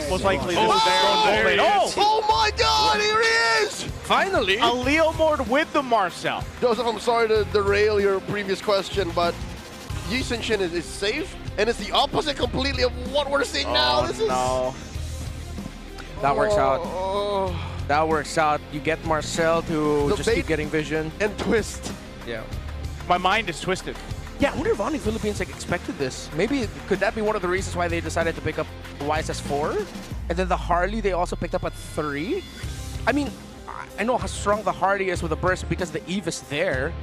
Most likely this there he is. Oh my God, here he is! Finally! A Leomord with the Marcel. Joseph, I'm sorry to derail your previous question, but Yi Sun-shin is safe, and it's the opposite completely of what we're seeing now. This is... No. That works out. That works out. You get Marcel to just keep getting vision. And twist. Yeah. My mind is twisted. Yeah, I wonder if ONIC Philippines expected this. Maybe could that be one of the reasons why they decided to pick up YSS 4? And then the Harley they also picked up at 3? I mean, I know how strong the Harley is with the burst because the Eve is there.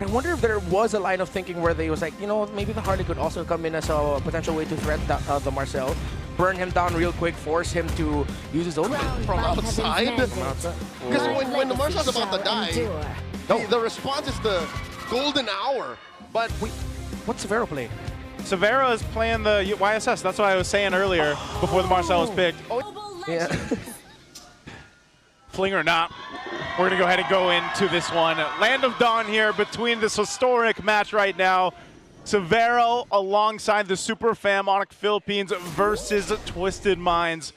I wonder if there was a line of thinking where they was like, you know, maybe the Harley could also come in as a potential way to threat the Marcel. Burn him down real quick, force him to use his own from outside. Because when the Marcel's about to die, the response is the golden hour. But what's Severo playing? Severo is playing the YSS. That's what I was saying earlier before the Marcel was picked. Yeah. Fling or not, we're going to go ahead and go into this one. Land of Dawn here between this historic match right now. Severo alongside the Super Fam ONIC Philippines versus Twisted Minds.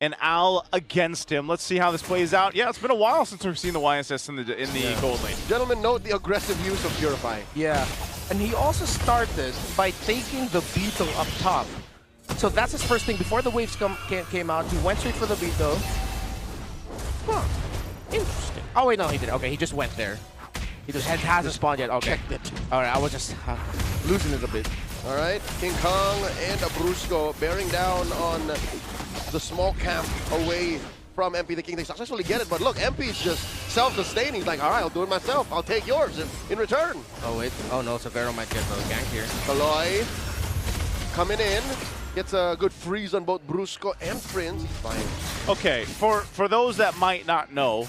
And Al against him. Let's see how this plays out. Yeah, it's been a while since we've seen the YSS in the gold lane. Gentlemen, note the aggressive use of Purify. Yeah, and he also started by taking the Beetle up top. So that's his first thing. Before the waves came out, he went straight for the Beetle. Huh. Interesting. Oh wait, no, he didn't. Okay, he just went there. He just hasn't spawned yet. Okay. Checked it. All right, I was just losing it a bit. All right, King Kong and Brusco bearing down on the small camp away from MP the King. They successfully get it, but look, MP is just self-sustaining. He's like, all right, I'll do it myself. I'll take yours in return. Oh wait, oh no, Severo might get the gank here. Kaloy coming in. Gets a good freeze on both Brusco and Prince. He's fine. Okay, for those that might not know,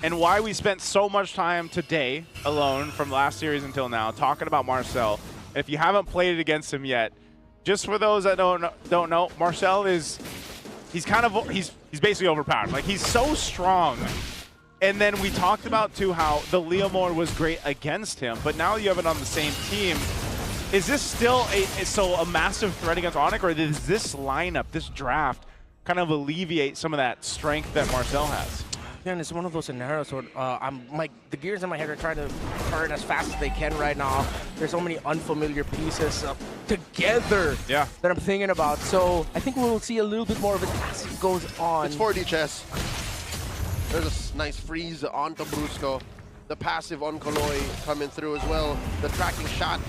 and why we spent so much time today alone from last series until now talking about Marcel. If you haven't played it against him yet, just for those that don't know, Marcel is he's basically overpowered. Like, he's so strong. And then we talked about too how the Leomord was great against him, but now you have it on the same team. Is this still a massive threat against ONIC, or does this lineup, this draft, kind of alleviate some of that strength that Marcel has? Yeah, and it's one of those scenarios where the gears in my head are trying to turn as fast as they can right now. There's so many unfamiliar pieces together that I'm thinking about. So I think we'll see a little bit more of it as it goes on. It's 4D chess. There's a nice freeze onto Brusco. The passive on Kaloy coming through as well. The tracking shot,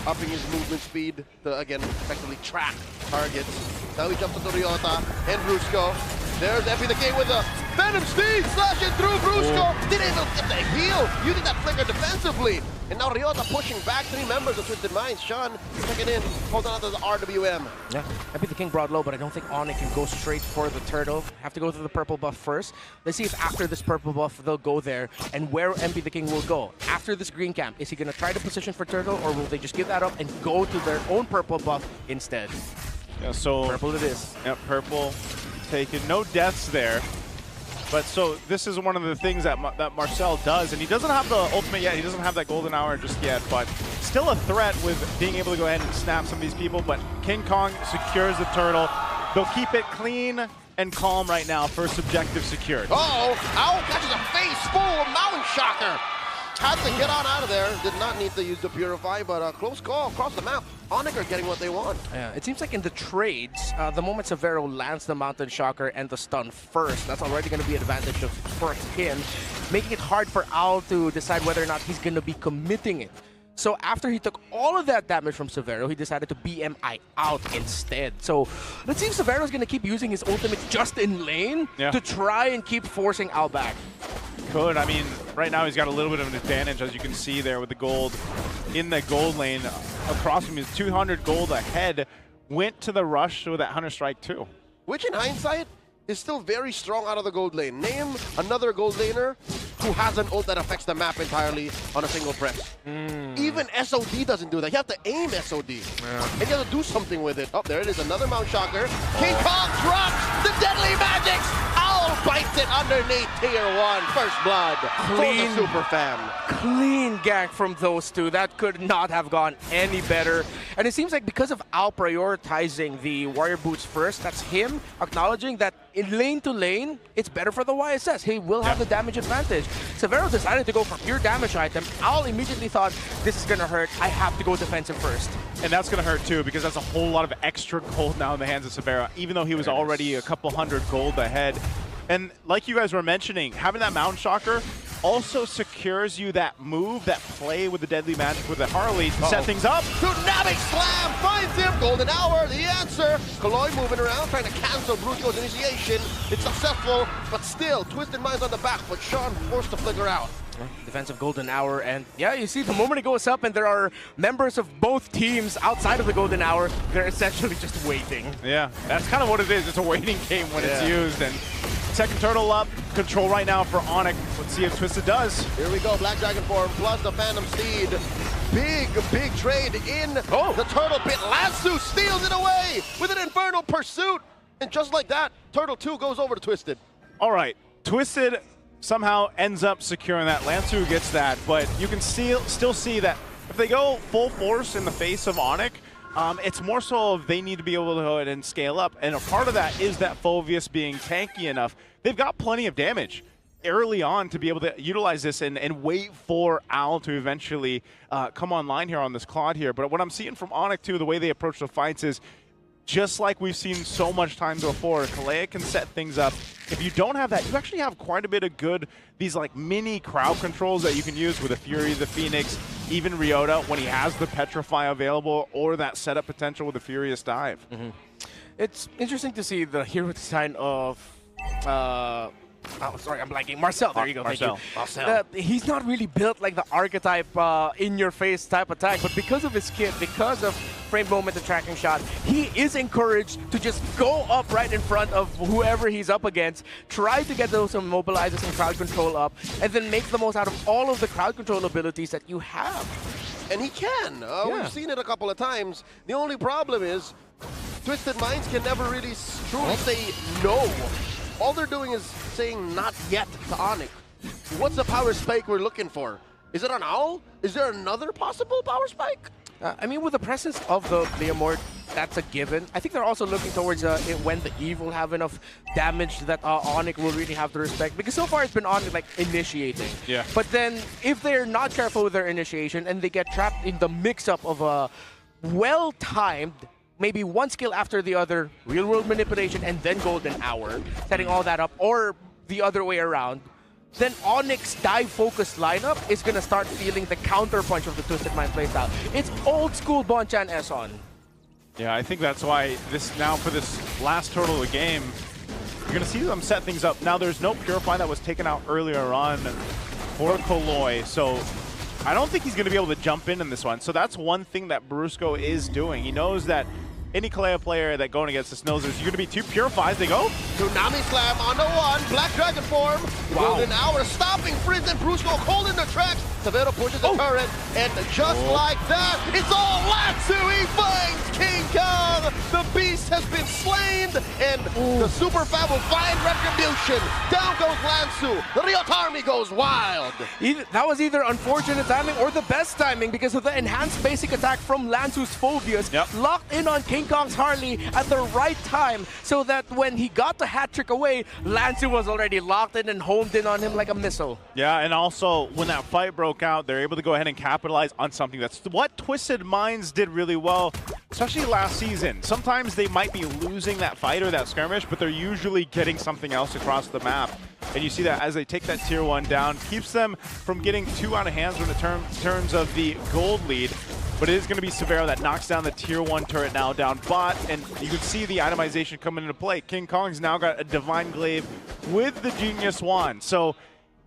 upping his movement speed to, again, effectively track targets. Now he jumps into Ryota and Brusco. There's MP the King with a Venom Speed slashing through Brusco. Didn't even get the heal, using that flicker defensively. And now Ryota pushing back 3 members of Twisted Minds. Sean checking in, holding on to the RWM. Yeah, MP the King brought low, but I don't think ONIC can go straight for the turtle. Have to go through the purple buff first. Let's see if after this purple buff they'll go there and where MP the King will go. After this green camp, is he going to try to position for turtle, or will they just give that up and go to their own purple buff instead? Yeah, so purple it is. Yeah, purple taken. No deaths there. But so this is one of the things that Marcel does, and he doesn't have the ultimate yet. He doesn't have that golden hour just yet, but still a threat with being able to go ahead and snap some of these people. But King Kong secures the turtle. They'll keep it clean and calm right now. First objective secured. Uh-oh! Owl catches a face full of Mountain Shocker. Had to get on out of there. Did not need to use the Purify, but a close call across the map. ONIC are getting what they want. Yeah, it seems like in the trades, the moment Severo lands the Mountain Shocker and the stun first, that's already going to be an advantage for him, making it hard for Owl to decide whether or not he's going to be committing it. So after he took all of that damage from Severo, he decided to BMI out instead. So let's see if Severo's going to keep using his ultimate just in lane to try and keep forcing Owl back. Could. I mean, right now he's got a little bit of an advantage, as you can see there with the gold in the gold lane. Across from his 200 gold ahead, went to the rush with that Hunter Strike too. Which in hindsight is still very strong out of the gold lane. Name another gold laner who has an ult that affects the map entirely on a single press. Even SOD doesn't do that. You have to aim SOD. And you have to do something with it. Oh, there it is, another Mount Shocker. King Kong drops the deadly magics! Owl bites it underneath tier 1. First blood for the Super Fam. Clean gank from those two. That could not have gone any better. And it seems like because of Al prioritizing the Warrior Boots first, that's him acknowledging that in lane to lane, it's better for the YSS. He will have the damage advantage. Severo decided to go for pure damage item. Al immediately thought, this is going to hurt. I have to go defensive first. And that's going to hurt too, because that's a whole lot of extra gold now in the hands of Severo, even though he was already a couple hundred gold ahead. And like you guys were mentioning, having that Mountain Shocker also secures you that move, that play with the Deadly Magic with the Harley to set things up. Tsunami Slam finds him. Golden Hour, the answer. Kaloi moving around, trying to cancel Brusco's initiation. It's successful, but still, Twisted Mind's on the back, but Sean forced to flicker out. Defensive Golden Hour, and yeah, you see the moment it goes up and there are members of both teams outside of the Golden Hour, they're essentially just waiting. Yeah, that's kind of what it is. It's a waiting game when it's used. And second turtle up, control right now for ONIC. Let's see if Twisted does. Here we go, Black Dragon form plus the Phantom Steed. Big trade in the Turtle Pit. Lansu steals it away with an Infernal Pursuit. And just like that, Turtle 2 goes over to Twisted. All right, Twisted somehow ends up securing that. Lansu gets that, but you can still see that if they go full force in the face of ONIC, it's more so of they need to be able to go ahead and scale up. And a part of that is that Phoveus being tanky enough. They've got plenty of damage early on to be able to utilize this and wait for Al to eventually come online here on this Claude here. But what I'm seeing from ONIC too, the way they approach the fights is just like we've seen so much times before. Kalea can set things up. If you don't have that, you actually have quite a bit of good, these like mini crowd controls that you can use with the Fury, the Phoenix, even Ryota when he has the Petrify available, or that setup potential with the Furious Dive. It's interesting to see the hero design of oh, sorry, I'm blanking. Marcel, there you go. Marcel. Thank you. He's not really built like the archetype in-your-face type attack, but because of his kit, because of frame moment and tracking shot, he is encouraged to just go up right in front of whoever he's up against, try to get those immobilizers and crowd control up, and then make the most out of all of the crowd control abilities that you have. And he can. We've seen it a couple of times. The only problem is Twisted Minds can never really truly say no. All they're doing is saying not yet to ONIC. What's the power spike we're looking for? Is it an Owl? Is there another possible power spike? I mean, with the presence of the Leomord, that's a given. I think they're also looking towards when the Eve will have enough damage that ONIC will really have to respect. Because so far it's been ONIC like initiating. Yeah. But then if they're not careful with their initiation and they get trapped in the mix-up of a well-timed, maybe one skill after the other, real-world manipulation and then Golden Hour, setting all that up, or the other way around, then ONIC's dive-focused lineup is going to start feeling the counterpunch of the Twisted Mind playstyle. It's old-school Bonchan S-on. Yeah, I think that's why this now for this last turtle of the game, you're going to see them set things up. Now, there's no Purify that was taken out earlier on for Kaloi, so I don't think he's going to be able to jump in this one. So that's one thing that Brusco is doing. He knows that any Kalea player that going against this knows there's going to be two Purifies. They go. Tsunami Slam on the one. Black Dragon form. Golden Hour stopping Frizz and Brusco holding the tracks. Severo pushes the turret. And just like that, it's all Lansu. He finds King Kong. The beast has been slain. And the Super Fab will find retribution. Down goes Lansu. The Riot Army goes wild. That was either unfortunate timing or the best timing because of the enhanced basic attack from Lansu's Phoveus. Locked in on King Kong's Harley at the right time so that when he got the hat trick away, Lansu was already locked in and homed in on him like a missile. Yeah, and also when that fight broke out, they're able to go ahead and capitalize on something. That's what Twisted Minds did really well, especially last season. Sometimes they might be losing that fight or that skirmish, but they're usually getting something else across the map. And you see that as they take that tier 1 down, keeps them from getting too out of hands in terms of the gold lead. But it is going to be Severo that knocks down the tier 1 turret now down bot, and you can see the itemization coming into play. King Kong's now got a Divine Glaive with the Genius Wand. So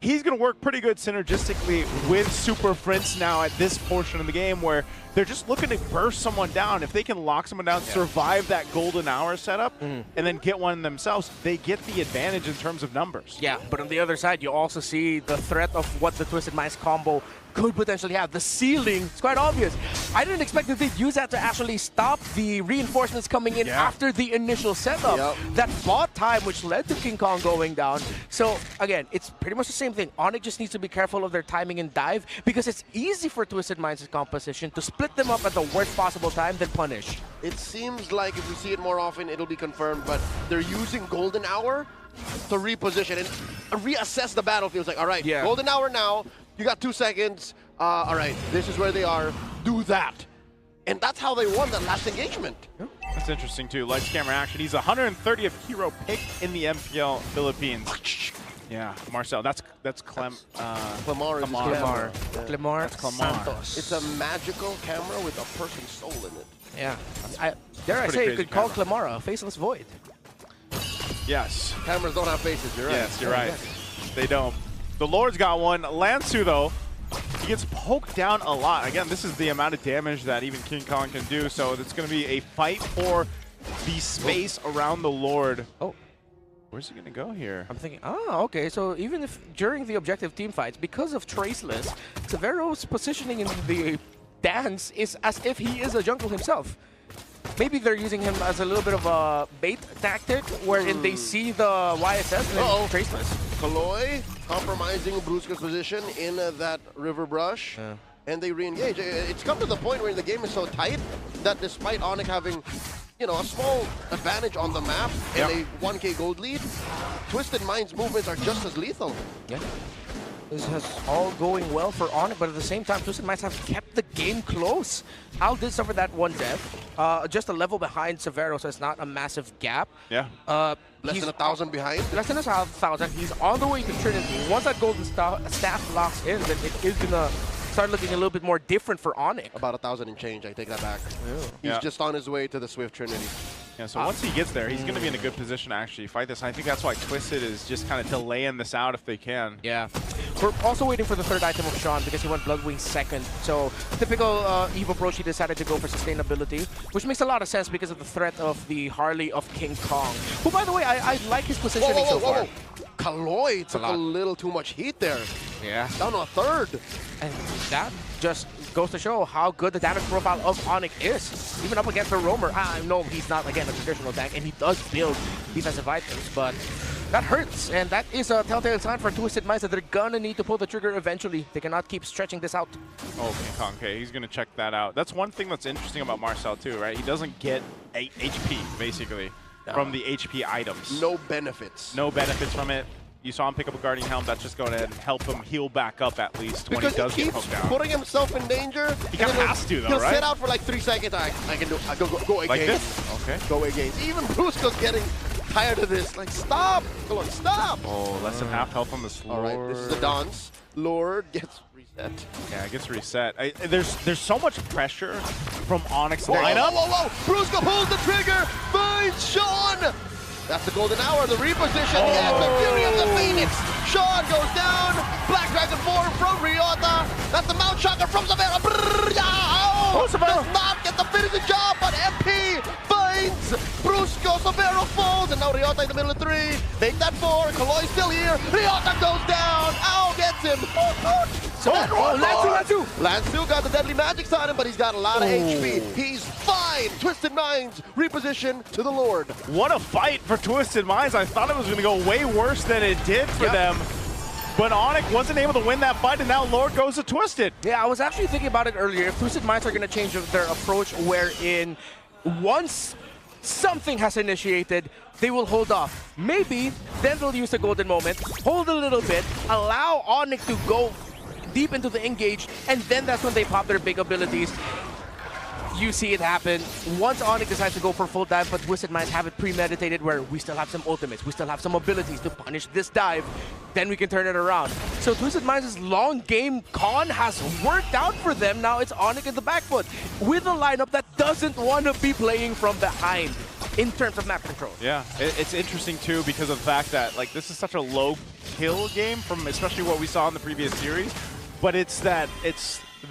he's going to work pretty good synergistically with Super Prince now at this portion of the game where they're just looking to burst someone down. If they can lock someone down, survive that Golden Hour setup, and then get one themselves, they get the advantage in terms of numbers. Yeah, but on the other side, you also see the threat of what the Twisted Minds combo could potentially have. The ceiling is quite obvious. I didn't expect that they'd use that to actually stop the reinforcements coming in after the initial setup. That bought time, which led to King Kong going down. So again, it's pretty much the same thing. ONIC just needs to be careful of their timing and dive, because it's easy for Twisted Minds' composition to split them up at the worst possible time, then punish. It seems like if we see it more often, it'll be confirmed, but they're using Golden Hour to reposition and reassess the battlefield. It's like, all right, Golden Hour now, you got 2 seconds. All right, this is where they are. Do that. And that's how they won that last engagement. That's interesting, too. Lights, camera, action. He's 130th hero pick in the MPL Philippines. Yeah, Marcel. That's Clemar. Clemar. That's Clemar. Santos. It's a magical camera with a person's soul in it. Yeah. Dare I say, you could call Clemara a faceless void. Yes. Cameras don't have faces, you're right. Yes, you're right. They don't. The Lord's got one. Lansu, though, he gets poked down a lot. Again, this is the amount of damage that even King Kong can do, so it's going to be a fight for the space around the Lord. Oh. Where's he going to go here? I'm thinking, okay, so even if during the objective team fights, because of Traceless, Severo's positioning in the dance is as if he is a jungle himself. Maybe they're using him as a little bit of a bait tactic, wherein they see the YSS and then Traceless. Kaloy compromising Brusco's position in that river brush, and they re-engage. It's come to the point where the game is so tight that despite ONIC having, you know, a small advantage on the map and a 1K gold lead, Twisted Minds movements are just as lethal. Yeah. This has all going well for ONIC, but at the same time, Twisted Minds have kept the game close. Al did suffer that one death, just a level behind Severo, so it's not a massive gap. Yeah. Less than 1,000 behind? Less than 1,000. He's on the way to Trinity. Once that golden staff locks in, then it is going to start looking a little bit more different for ONIC. About 1,000 and change, I take that back. He's just on his way to the Swift Trinity. Yeah, so once he gets there, he's going to be in a good position to actually fight this. I think that's why Twisted is just kind of delaying this out if they can. Yeah. We're also waiting for the third item of Sean because he went Bloodwing second. So typical Eve approach, he decided to go for sustainability, which makes a lot of sense because of the threat of the Harley of King Kong. Who, by the way, I like his positioning so far. Kaloy took a little too much heat there. Yeah. Down to a third. And that just goes to show how good the damage profile of ONIC is. Even up against the Roamer. I know he's not, again, a traditional tank, and he does build defensive items, but that hurts. And that is a telltale sign for Twisted Minds that they're gonna need to pull the trigger eventually. They cannot keep stretching this out. Oh, King Kong, okay, he's gonna check that out. That's one thing that's interesting about Marcel too, right? He doesn't get HP, basically, from the HP items. No benefits. No benefits from it. You saw him pick up a Guardian Helm. That's just going to help him heal back up at least when he does get poked down. Putting himself in danger. He kind of has to, though, he'll right? He'll sit out for like 3 seconds. I can do. Go again. Like this? Okay. Go again. Even Brusco's getting tired of this. Like, stop! Come on, stop! Oh, less than half health on the Lord. All right, this is the dance. Lord gets reset. Yeah, it gets reset. There's so much pressure from ONIC's lineup. lineup. Whoa! Brusco pulls the trigger. Finds Sean. That's the golden hour, the reposition, the fury of the Phoenix. Sean goes down, Black Dragon 4 from Ryota. That's the Mount Shocker from Severo. Does not get the finishing job, but MP finds Brusco. Severo falls, and now Ryota in the middle of 3. Make that 4, Kaloy still here. Ryota goes down, Ow gets him. Lansu got the deadly magic on him, but he's got a lot of HP. He's fine. Twisted Minds reposition to the Lord. What a fight for Twisted Minds. I thought it was going to go way worse than it did for them. But ONIC wasn't able to win that fight, and now Lord goes to Twisted. Yeah, I was actually thinking about it earlier. If Twisted Minds are going to change their approach, wherein once something has initiated, they will hold off. Maybe then they'll use the golden moment, hold a little bit, allow ONIC to go deep into the engage, and then that's when they pop their big abilities. You see it happen. Once ONIC decides to go for full dive, but Twisted Minds have it premeditated where we still have some ultimates, we still have some abilities to punish this dive, then we can turn it around. So Twisted Minds' long game con has worked out for them. Now it's ONIC in the back foot with a lineup that doesn't want to be playing from behind in terms of map control. Yeah, it's interesting too because of the fact that like this is such a low kill game from especially what we saw in the previous series, but it's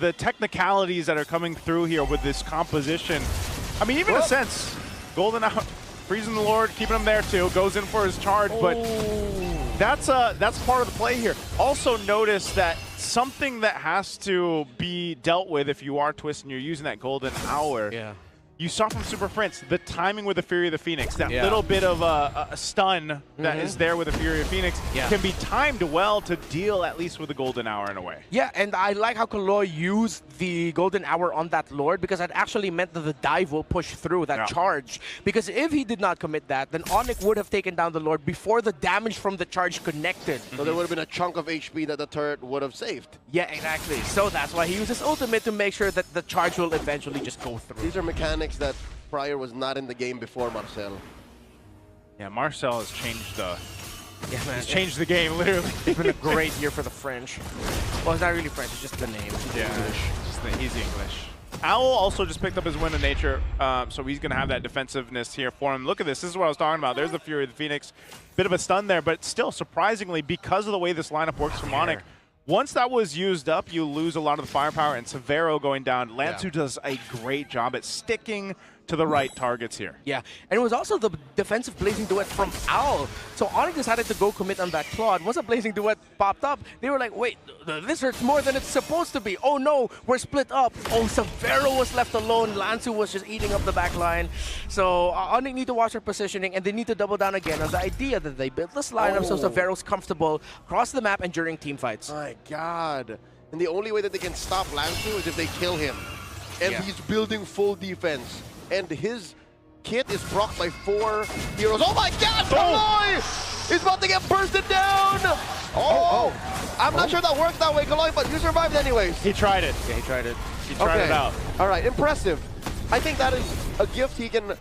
the technicalities that are coming through here with this composition. I mean, even in a sense, Golden out, freezing the Lord, keeping him there too, goes in for his charge, but that's part of the play here. Also notice that something that has to be dealt with if you are TWIS and you're using that golden hour. Yeah. You saw from Super Prince the timing with the Fury of the Phoenix, that little bit of a stun that is there with the Fury of Phoenix can be timed well to deal at least with the golden hour in a way. Yeah, and I like how Kaloy used the golden hour on that Lord, because that actually meant that the dive will push through that charge. Because if he did not commit that, then ONIC would have taken down the Lord before the damage from the charge connected. So there would have been a chunk of HP that the turret would have saved. Yeah, exactly. So that's why he uses ultimate to make sure that the charge will eventually just go through. These are mechanics that prior was not in the game before Marcel. Yeah, Marcel has changed He's changed the game, literally. It's been a great year for the French. Well, it's not really French, it's just the name. He's English. Owl also just picked up his Wind of Nature, so he's going to have that defensiveness here for him. Look at this. This is what I was talking about. There's the Fury of the Phoenix. Bit of a stun there, but still, surprisingly, because of the way this lineup works from ONIC, once that was used up, you lose a lot of the firepower, and Severo going down. Lansu does a great job at sticking to the right targets here. Yeah, and it was also the defensive Blazing Duet from Owl. So ONIC decided to go commit on that Claude. Once a Blazing Duet popped up, they were like, wait, this hurts more than it's supposed to be. Oh no, we're split up. Oh, Severo was left alone. Lansu was just eating up the back line. So ONIC need to watch their positioning, and they need to double down again on the idea that they built this lineup so Severo's comfortable across the map and during team fights. My God. And the only way that they can stop Lansu is if they kill him. And he's building full defense. And his kit is procced by 4 heroes. Oh my God, Kaloy is about to get bursted down! I'm not sure that worked that way, Kaloy, but you survived anyways. He tried it. Yeah, he tried it. He tried it out. All right, impressive. I think that is a gift he can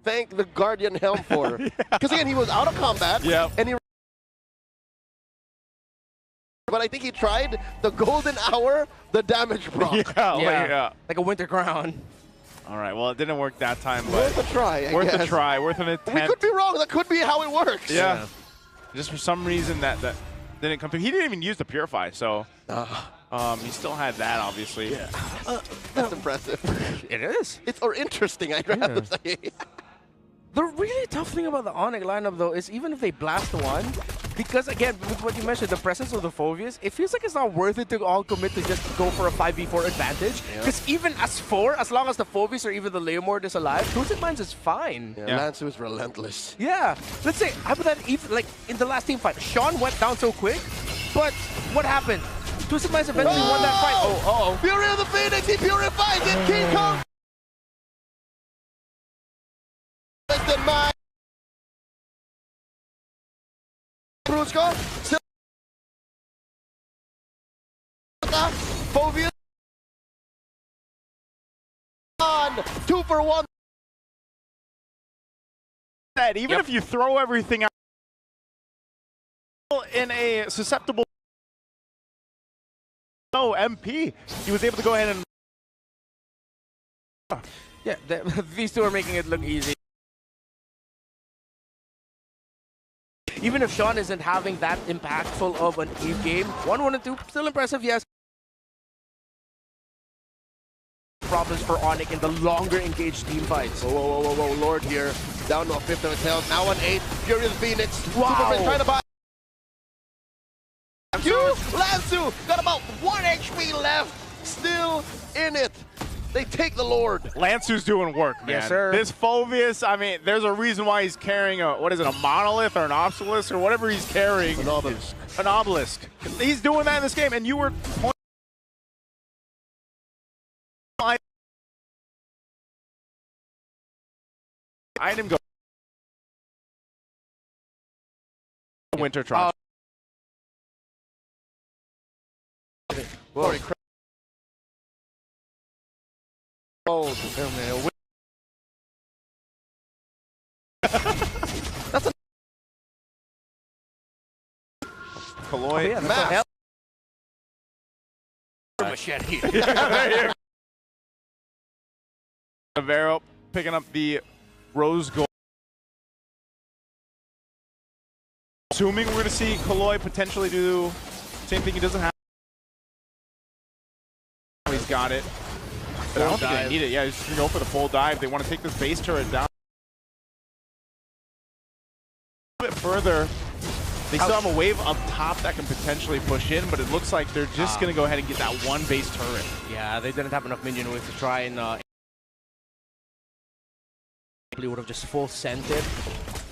thank the Guardian Helm for. Because again, he was out of combat, and he... But I think he tried the golden hour, the damage proc. Like a winter crown. All right, well, it didn't work that time, but worth a try, worth a try, worth an attempt. We could be wrong. That could be how it works. Yeah. Just for some reason that didn't come through. He didn't even use the Purify, so he still had that, obviously. Yeah. That's impressive. It is. It's interesting, I'd rather say. The really tough thing about the ONIC lineup, though, is even if they blast one, because, again, with what you mentioned, the presence of the Phobius, it feels like it's not worth it to all commit to just go for a 5v4 advantage. Because even as 4, as long as the Phobius or even the Leomord is alive, Crucic Mines is fine. Lansu is relentless. Yeah. Let's say, how about that, even, like, in the last team fight, Sean went down so quick, but what happened? Crucic Mines eventually won that fight. Fury of the Phoenix, he purifies it! King Kong! Brusco, still Phobius on 2 for 1. Even if you throw everything out in a susceptible MP, he was able to go ahead and these two are making it look easy. Even if Sean isn't having that impactful of an Eve game, 1-1 and 2, still impressive, yes. Problems for ONIC in the longer engaged team fights. Whoa, Lord here, down to a 5th of his health, now on 8, Fury of the Phoenix. Wow. Superman trying to buy. Lansu got about 1 HP left, still in it. They take the Lord. Lansu's doing work, man. Yes, sir. This Phobius, I mean, there's a reason why he's carrying a, what is it, a monolith or an obelisk or whatever he's carrying. An obelisk. An obelisk. He's doing that in this game, and you were item go. Winter Trot. Sorry, that's a Kaloy. mass. Machete. Severo picking up the rose gold. Assuming we're going to see Kaloy potentially do the same thing he doesn't have. He's got it. But I don't think they need it. Yeah, he's just going to go for the full dive. They want to take this base turret down a bit further. They still have a wave up top that can potentially push in, but it looks like they're just going to go ahead and get that one base turret. Yeah, they didn't have enough minion wave to try and would have just full sent it.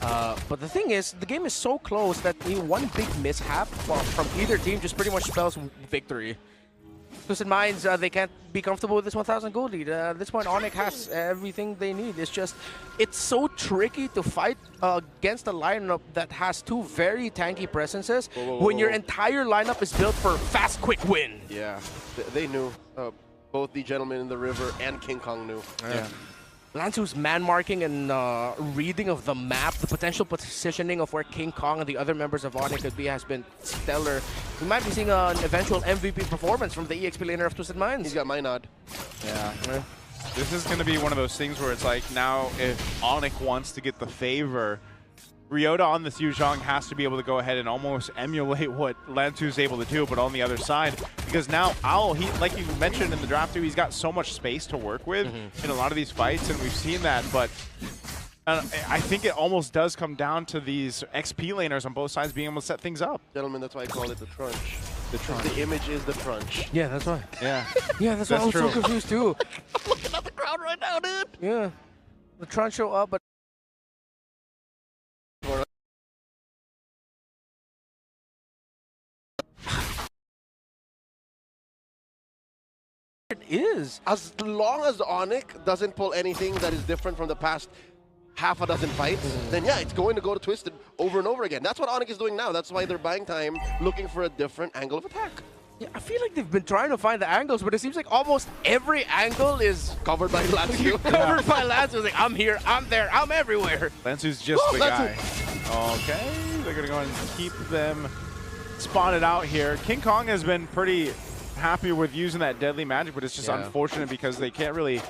But the thing is, the game is so close that one big mishap from either team just pretty much spells victory. Twisted Minds, they can't be comfortable with this 1,000 gold lead. At this point, ONIC has everything they need. It's just, it's so tricky to fight against a lineup that has two very tanky presences when your entire lineup is built for fast, quick win. Yeah, they knew. Both the gentleman in the river and King Kong knew. Yeah. Lansu's man marking and reading of the map, the potential positioning of where King Kong and the other members of ONIC could be has been stellar. We might be seeing an eventual MVP performance from the EXP laner of Twisted Minds. He's got my nod. Yeah. This is going to be one of those things where it's like, now if ONIC wants to get the favor, Ryota on this Yuzhong has to be able to go ahead and almost emulate what Lantu's able to do, but on the other side, because now Owl, he, like you mentioned in the draft too, he's got so much space to work with in a lot of these fights, and we've seen that, but I think it almost does come down to these XP laners on both sides being able to set things up. Gentlemen, that's why I call it the trunch. The trunch. The image is the trunch. Yeah, that's why. Yeah. Yeah, that's why I was so confused too. I'm looking at the crowd right now, dude. Yeah. The trunch show up, but it is. As long as ONIC doesn't pull anything that is different from the past half a dozen fights, then yeah, it's going to go to Twisted over and over again. That's what ONIC is doing now. That's why they're buying time, looking for a different angle of attack. Yeah, I feel like they've been trying to find the angles, but it seems like almost every angle is Covered by Lansu. covered by Lansu. It's like, I'm here, I'm there, I'm everywhere. Lansu's just the guy. Okay, they're going to go ahead and keep them spotted out here. King Kong has been pretty happy with using that deadly magic, but it's just unfortunate because they can't really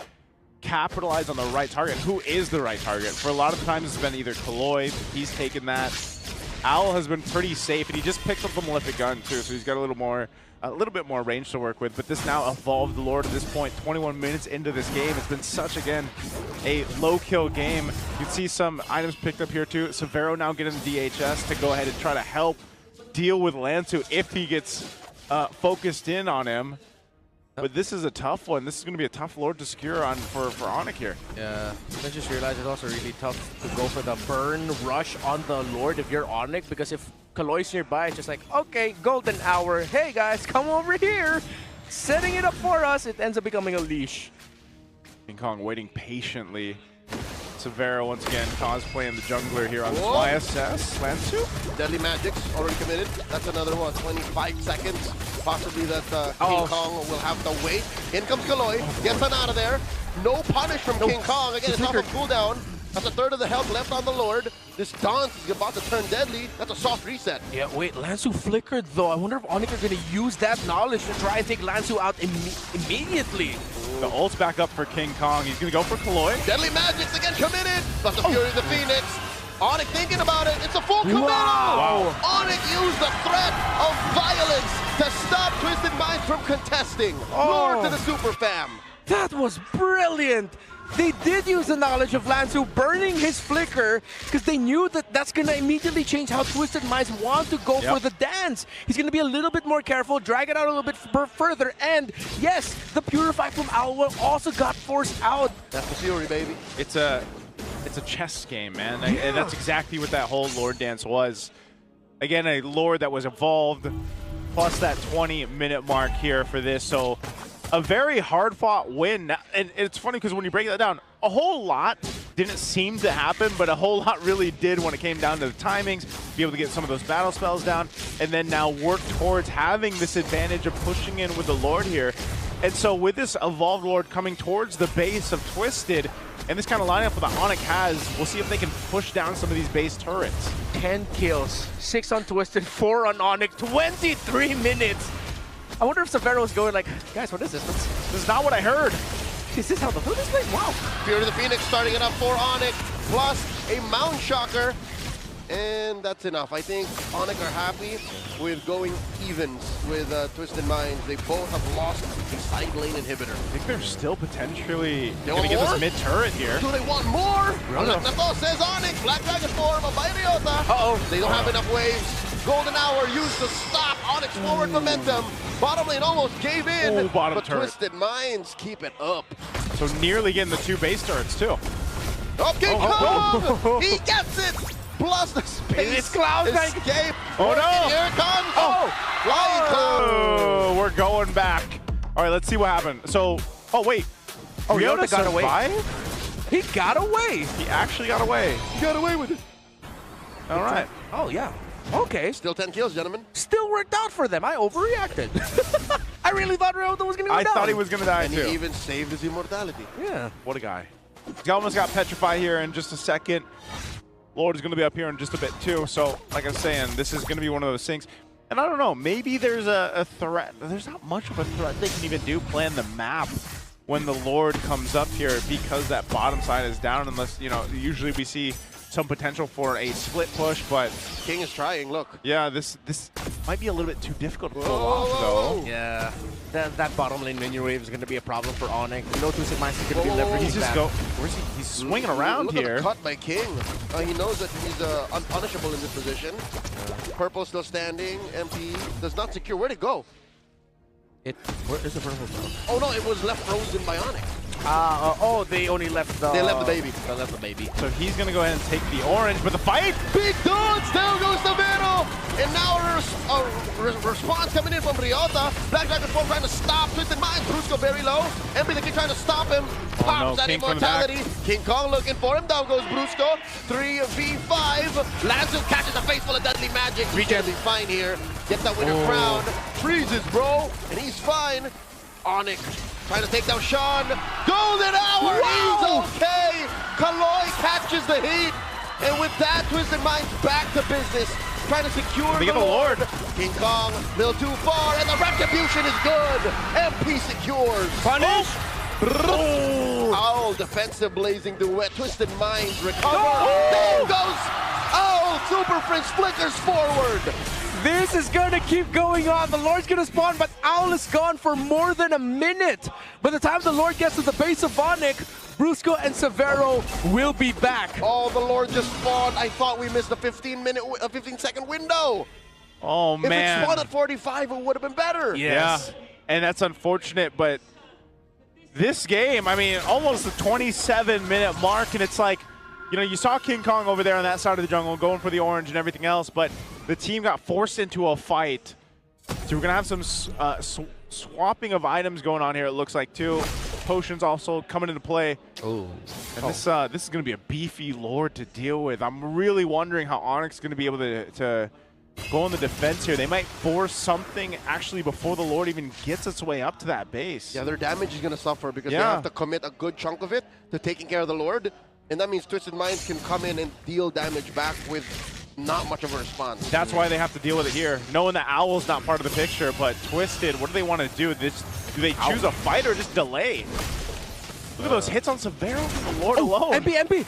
capitalize on the right target. Who is the right target? For a lot of times it's been either Kaloi, he's taken that. Owl has been pretty safe, and he just picked up the Malefic Gun too, so he's got a little bit more range to work with. But this now evolved Lord at this point, 21 minutes into this game. It's been such, again, a low kill game. You can see some items picked up here too. Severo now getting the DHS to go ahead and try to help deal with Lansu if he gets focused in on him. But this is a tough one. This is going to be a tough Lord to secure on for ONIC here. Yeah, I just realized it's also really tough to go for the burn rush on the Lord if you're ONIC, because if Kaloi's nearby, it's just like, okay, golden hour. Hey guys, come over here. Setting it up for us. It ends up becoming a leash. King Kong waiting patiently. Severo once again cosplaying the jungler here on this YSS. Lansu? Deadly Magic's already committed. That's another one, 25 seconds. Possibly that King Kong will have to wait. In comes Kaloi, gets him out of there. No punish from King Kong. Again, it's off of cooldown. That's a third of the health left on the Lord. This dance is about to turn deadly. That's a soft reset. Yeah, wait, Lansu flickered though. I wonder if ONIC are going to use that knowledge to try and take Lansu out immediately. The ult's back up for King Kong. He's going to go for Kaloi. Deadly Magic's again committed. That's the Fury of the Phoenix. ONIC thinking about it. It's a full committal. Wow. ONIC used the threat of violence to stop Twisted Minds from contesting. Lord to the super fam. That was brilliant. They did use the knowledge of Lansu burning his flicker because they knew that that's going to immediately change how Twisted Minds want to go for the dance. He's going to be a little bit more careful, drag it out a little bit further, and yes, the Purify from Owl also got forced out. That's the Fury, baby. It's a chess game, man. And that's exactly what that whole Lord dance was. Again, a Lord that was evolved, plus that 20-minute mark here for this. So a very hard-fought win. And it's funny because when you break that down, a whole lot didn't seem to happen, but a whole lot really did when it came down to the timings, be able to get some of those battle spells down, and then now work towards having this advantage of pushing in with the Lord here. And so with this evolved Lord coming towards the base of Twisted, and this kind of lineup that ONIC has, we'll see if they can push down some of these base turrets. 10 kills, 6 on Twisted, 4 on ONIC, 23 minutes. I wonder if Severo's going like, guys, what is this? This is not what I heard. Is this how the Philippines play? Wow. Fury of the Phoenix starting it up for ONIC, plus a Mount Shocker. And that's enough. I think ONIC are happy with going evens with Twisted Minds. They both have lost a side lane inhibitor. I think they're still potentially going to get this mid turret here. Do they want more? Nato says ONIC, Black Dragon form, by Ryota. Uh-oh. They don't have enough waves. Golden Hour used to stop ONIC's forward momentum. Bottom lane almost gave in, Oh, bottom but turret. Twisted Minds keep it up. So nearly getting the 2 base turrets too. Oh, King Kong! He gets it! Plus the space It's Cloud. escape. Oh, no. Here it comes! Oh! Flying Cloud! Oh, we're going back. All right, let's see what happened. So, oh wait. Oh, Ryota Ryota got away. survived? He got away. He actually got away. He got away with it. All right. Oh, yeah. Okay. Still 10 kills, gentlemen. Still worked out for them. I overreacted. I really thought Ryota was going to go I down. thought he was going to die And too. he even saved his immortality. Yeah. What a guy. He almost got petrified here in just a second. Lord is going to be up here in just a bit too. So, like I was saying, this is going to be one of those things. And I don't know, maybe there's a threat. There's not much of a threat they can even do playing the map when the Lord comes up here because that bottom side is down, unless, you know, usually we see some potential for a split push, but King is trying, look. yeah, this might be a little bit too difficult to pull Whoa, off, whoa, though. whoa. Yeah. That bottom lane minion wave is going to be a problem for ONIC. No Twisted Minds is going to be Whoa, whoa, whoa. leveraging He's just that. where's he? He's swinging around Look here. at the cut by King. He knows that he's unpunishable in this position. Purple still standing. MP does not secure. Where'd it go? Where is the purple now? Oh no, it was left frozen by ONIC. Oh, they only left the... They left the baby. They left the baby. So he's gonna go ahead and take the orange, but the fight. Big dudes, down goes the middle. And now a response coming in from Ryota. Black Dragon Form trying to stop Twisted Minds. Brusco very low. MP the King trying to stop him. Pops that King from the immortality. King Kong looking for him. Down goes Brusco. 3v5. Lancer catches a face full of deadly magic. He's gonna be fine here. Gets that winner crown. Freezes, bro. And he's fine. ONIC trying to take down Sean. Golden Hour. Wow. He's okay. Kaloy catches the heat. And with that, Twisted Minds back to business. Trying to secure They the get the Lord. King Kong, a little too far, and the retribution is good. MP secures. Punish! Oh, defensive blazing duet. Twisted Minds recover. No! There goes. Oh, Super Prince flickers forward. This is going to keep going on. The Lord's going to spawn, but Owl is gone for more than a minute. By the time the Lord gets to the base of ONIC, Brusco and Severo will be back. Oh, the Lord just spawned. I thought we missed a 15-second window. Oh If man. it spawned at 45, it would have been better. Yes. Yeah, and that's unfortunate, but this game, I mean, almost the 27-minute mark, and it's like, you know, you saw King Kong over there on that side of the jungle going for the orange and everything else, but the team got forced into a fight. So we're going to have some swapping of items going on here, it looks like, too. Potions also coming into play. Oh. And this is going to be a beefy Lord to deal with. I'm really wondering how ONIC is going to be able to go on the defense here. They might force something actually before the Lord even gets its way up to that base. Yeah, their damage is going to suffer because they have to commit a good chunk of it to taking care of the Lord. And that means Twisted Minds can come in and deal damage back with not much of a response. That's why they have to deal with it here. Knowing that Owl's not part of the picture, but Twisted, what do they want to do? Do they choose a fight or just delay? Look at those hits on Severo from the Lord alone. MP!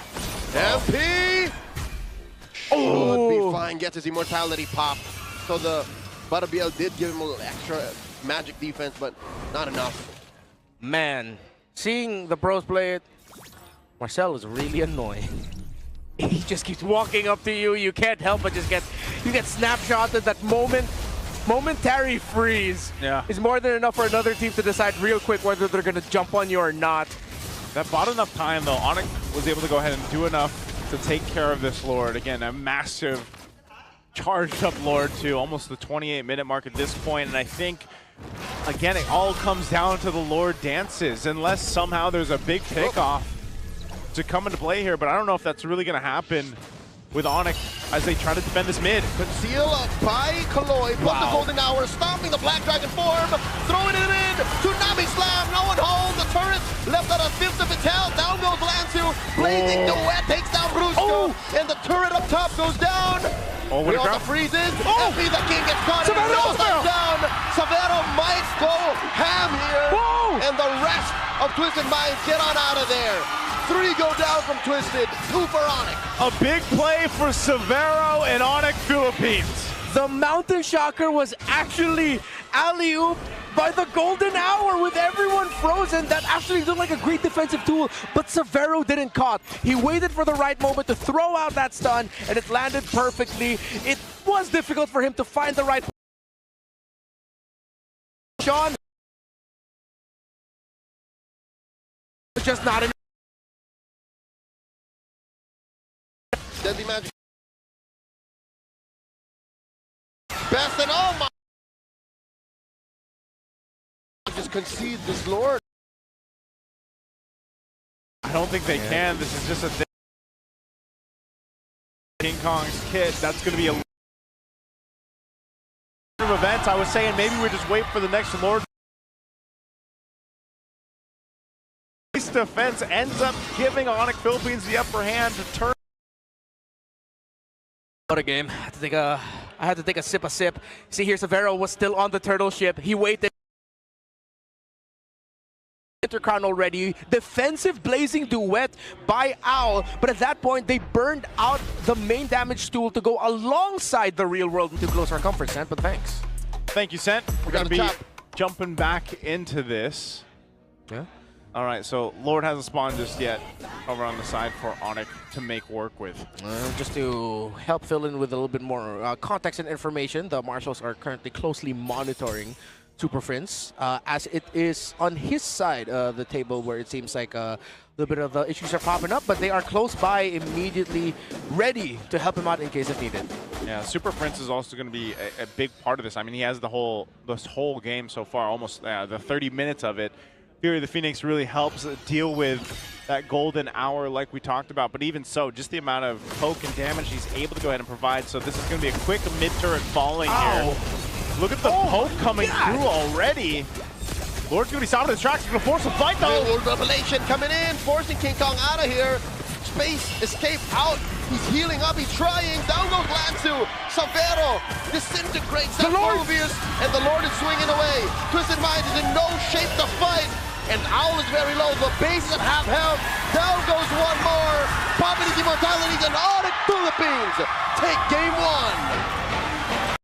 MP should be fine, gets his immortality pop. So the BL did give him a little extra magic defense, but not enough. Man, seeing the pros play it, Marcel is really annoying. He just keeps walking up to you. You can't help but just get snapshotted. That momentary freeze is more than enough for another team to decide real quick whether they're going to jump on you or not. That bought enough time, though. ONIC was able to go ahead and do enough to take care of this Lord. Again, a massive charged up Lord to almost the 28-minute mark at this point. And I think, again, it all comes down to the Lord dances, unless somehow there's a big pickoff to come into play here. But I don't know if that's really going to happen with ONIC as they try to defend this mid. Conceal by Kaloy, plus the Golden Hour, stomping the Black Dragon form, throwing it in, Tsunami Slam, no one holds, the turret left at a fifth of its health, down goes Lansu, blazing duet, takes down Brusco, and the turret up top goes down. What a grab. Freezes, FP the King gets caught, down, Severo might go ham here, and the rest of Twisted Minds get on out of there. 3 go down from Twisted, 2 for ONIC. A big play for Severo and ONIC Philippines. The Mountain Shocker was actually alley-oop by the golden hour with everyone frozen. That actually looked like a great defensive tool, but Severo didn't caught. He waited for the right moment to throw out that stun, and it landed perfectly. It was difficult for him to find the right Sean. Just not enough. Deadly magic. Best and oh my! Just concede this Lord. I don't think they can. This is just a thing. King Kong's kit. That's going to be a event. I was saying maybe we just wait for the next Lord. This defense ends up giving ONIC Philippines the upper hand to turn. What a game. I had to take a sip. See here, Severo was still on the turtle ship. He waited. Intercrown already. Defensive blazing duet by Owl, but at that point they burned out the main damage tool to go alongside the real world to close our comfort, Sent, but thanks. Thank you, Sent. We're going to be jumping back into this. Yeah. All right, so Lord hasn't spawned just yet over on the side for ONIC to make work with. Just to help fill in with a little bit more context and information, the Marshals are currently closely monitoring Super Prince, as it is on his side of the table where it seems like a little bit of the issues are popping up, but they are close by, immediately ready to help him out in case if needed. Yeah, Super Prince is also going to be a big part of this. I mean, he has this whole game so far, almost the 30 minutes of it. Fury of the Phoenix really helps deal with that golden hour like we talked about, but even so, just the amount of poke and damage he's able to go ahead and provide. So this is going to be a quick mid-turret falling here. Look at the poke coming through already. Lord's going to be sound of the tracks. He's going to force a fight though. Old Revelation coming in, forcing King Kong out of here. Space, escape out. He's healing up, he's trying. Down goes Lanzu. Severo disintegrates that Mobius, and the Lord is swinging away. Twisted Mind is in no shape to fight. And Owl is very low. The base is at half health. Down goes one more. Popping his immortalities, and ONIC Philippines take game one.